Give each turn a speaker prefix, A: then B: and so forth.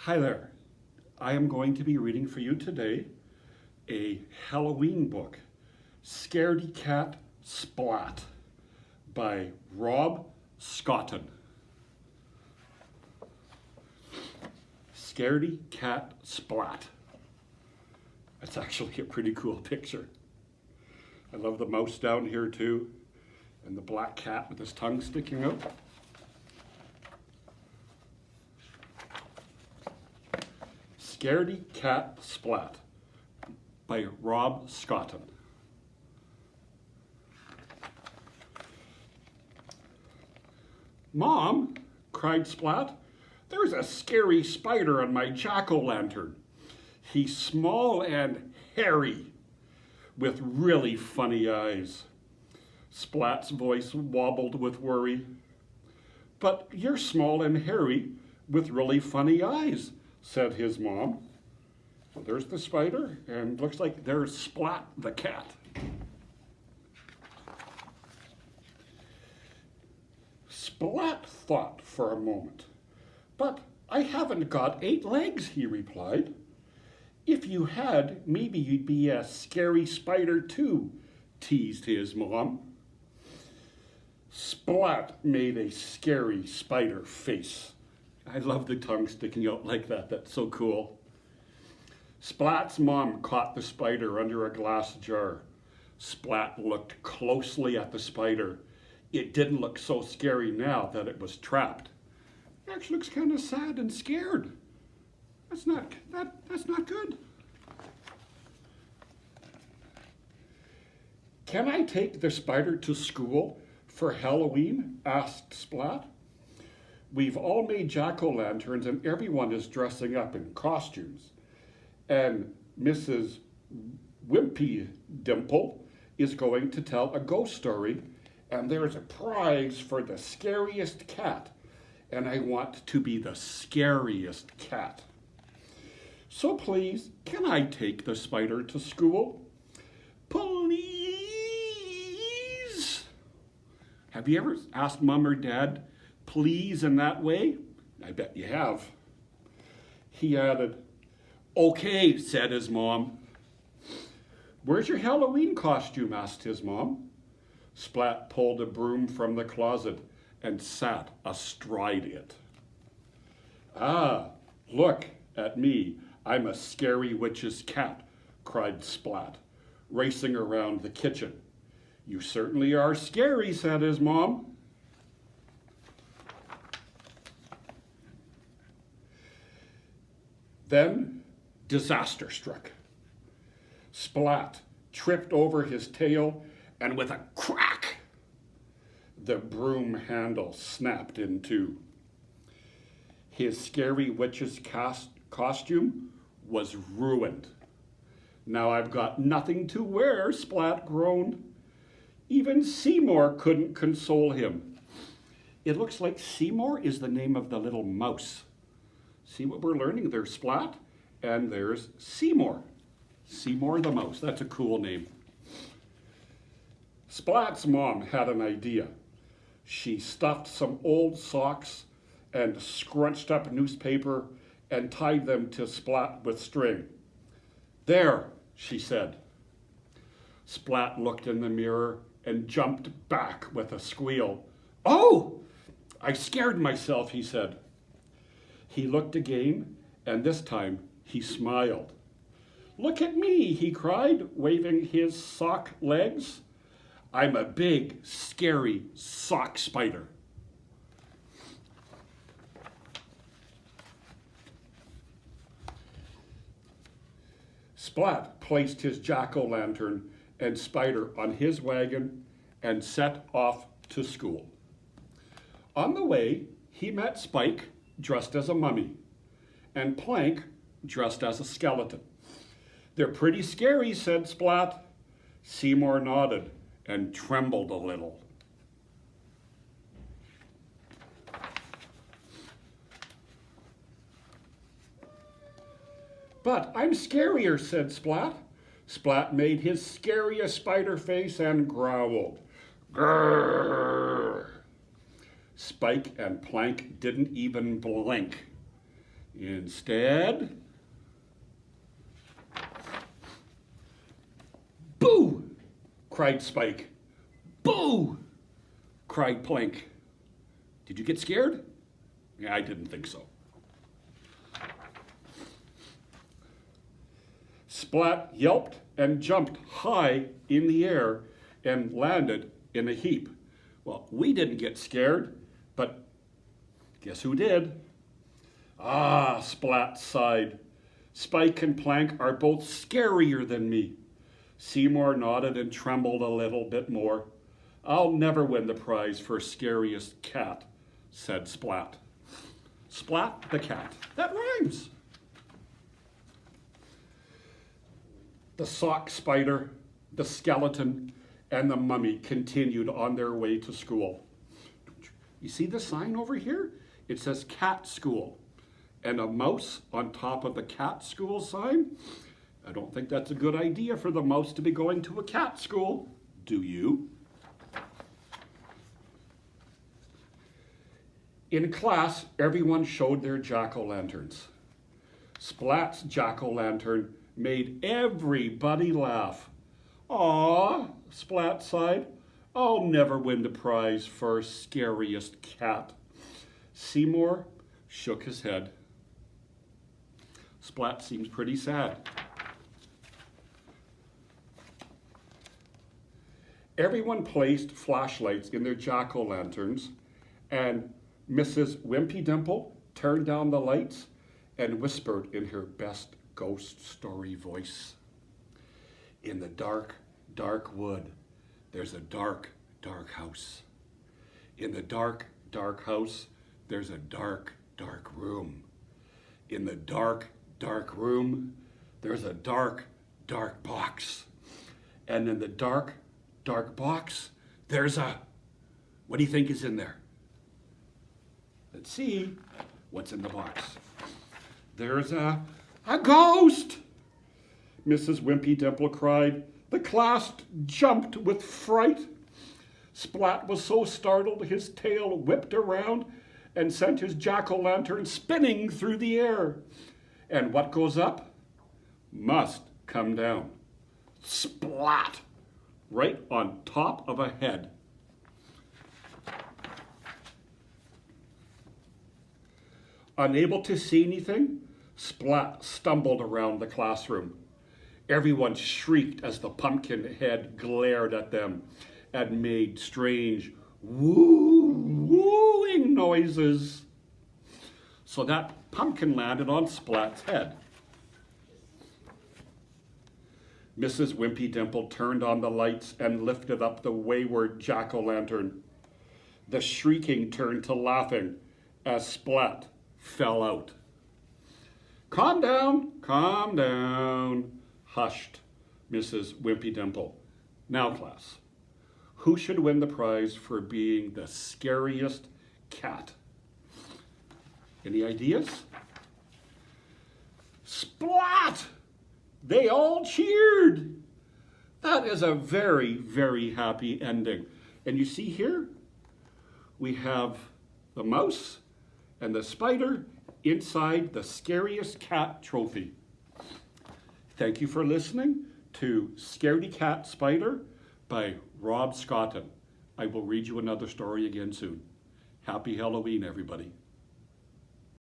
A: Hi there. I am going to be reading for you today a Halloween book, Scaredy-Cat Splat by Rob Scotton. Scaredy-Cat Splat. That's actually a pretty cool picture. I love the mouse down here too, and the black cat with his tongue sticking out. Scaredy-Cat Splat by Rob Scotton. "Mom," cried Splat, "there's a scary spider on my jack-o'-lantern. He's small and hairy, with really funny eyes." Splat's voice wobbled with worry. "But you're small and hairy with really funny eyes," said his mom. So there's the spider, and looks like there's Splat the cat. Splat thought for a moment. "But I haven't got 8 legs," he replied. "If you had, maybe you'd be a scary spider too," teased his mom. Splat made a scary spider face. I love the tongue sticking out like that. That's so cool. Splat's mom caught the spider under a glass jar. Splat looked closely at the spider. It didn't look so scary now that it was trapped. It actually looks kind of sad and scared. That's not good. "Can I take the spider to school for Halloween?" asked Splat. "We've all made jack-o'-lanterns and everyone is dressing up in costumes. And Mrs. Wimpy Dimple is going to tell a ghost story, and there's a prize for the scariest cat, and I want to be the scariest cat. So please, can I take the spider to school? Please?" Have you ever asked mom or dad please in that way? I bet you have. He added, "Okay," said his mom. "Where's your Halloween costume?" asked his mom. Splat pulled a broom from the closet and sat astride it. "Ah, look at me. I'm a scary witch's cat," cried Splat, racing around the kitchen. "You certainly are scary," said his mom. Then disaster struck. Splat tripped over his tail, and with a crack, the broom handle snapped in two. His scary witch's costume was ruined. "Now I've got nothing to wear," Splat groaned. Even Seymour couldn't console him. It looks like Seymour is the name of the little mouse. See what we're learning? There's Splat, and there's Seymour. Seymour the mouse. That's a cool name. Splat's mom had an idea. She stuffed some old socks and scrunched up newspaper and tied them to Splat with string. "There," she said. Splat looked in the mirror and jumped back with a squeal. "Oh, I scared myself," he said. He looked again, and this time he smiled. "Look at me," he cried, waving his sock legs. "I'm a big, scary sock spider." Splat placed his jack-o'-lantern and spider on his wagon and set off to school. On the way, he met Spike, dressed as a mummy, and Plank, dressed as a skeleton. "They're pretty scary," said Splat. Seymour nodded and trembled a little. "But I'm scarier," said Splat. Splat made his scariest spider face and growled. "Grrr!" Spike and Plank didn't even blink. Instead, boo! Cried Spike. Boo! Cried Plank. Did you get scared? Yeah, I didn't think so. Splat yelped and jumped high in the air and landed in a heap. Well, we didn't get scared, but guess who did? Ah, Splat sighed. Spike and Plank are both scarier than me. Seymour nodded and trembled a little bit more. I'll never win the prize for scariest cat, said Splat. Splat the cat. That rhymes. The sock spider, the skeleton, and the mummy continued on their way to school. You see the sign over here? It says cat school. And a mouse on top of the cat school sign? I don't think that's a good idea for the mouse to be going to a cat school. Do you? In class, everyone showed their jack-o'-lanterns. Splat's jack-o'-lantern made everybody laugh. Aw, Splat sighed. I'll never win the prize for scariest cat. Seymour shook his head. Splat seems pretty sad. Everyone placed flashlights in their jack-o'-lanterns, and Mrs. Wimpy Dimple turned down the lights and whispered in her best ghost story voice. In the dark, dark wood, there's a dark, dark house. In the dark, dark house, there's a dark, dark room. In the dark, dark room, there's a dark, dark box. And in the dark, dark box, there's a... What do you think is in there? Let's see what's in the box. There's a ghost! Mrs. Wimpy Dimple cried. The class jumped with fright. Splat was so startled his tail whipped around and sent his jack-o'-lantern spinning through the air. And what goes up must come down. Splat! Right on top of a head. Unable to see anything, Splat stumbled around the classroom. Everyone shrieked as the pumpkin head glared at them and made strange wooing noises. So that pumpkin landed on Splat's head. Mrs. Wimpy Dimple turned on the lights and lifted up the wayward jack-o'-lantern. The shrieking turned to laughing as Splat fell out. Calm down, hushed Mrs. Wimpy Dimple. Now, class, who should win the prize for being the scariest cat? Any ideas? Splat! They all cheered. That is a very, very happy ending. And you see here, we have the mouse and the spider inside the scariest cat trophy. Thank you for listening to Scaredy-Cat Spider by Rob Scotton. I will read you another story again soon. Happy Halloween, everybody.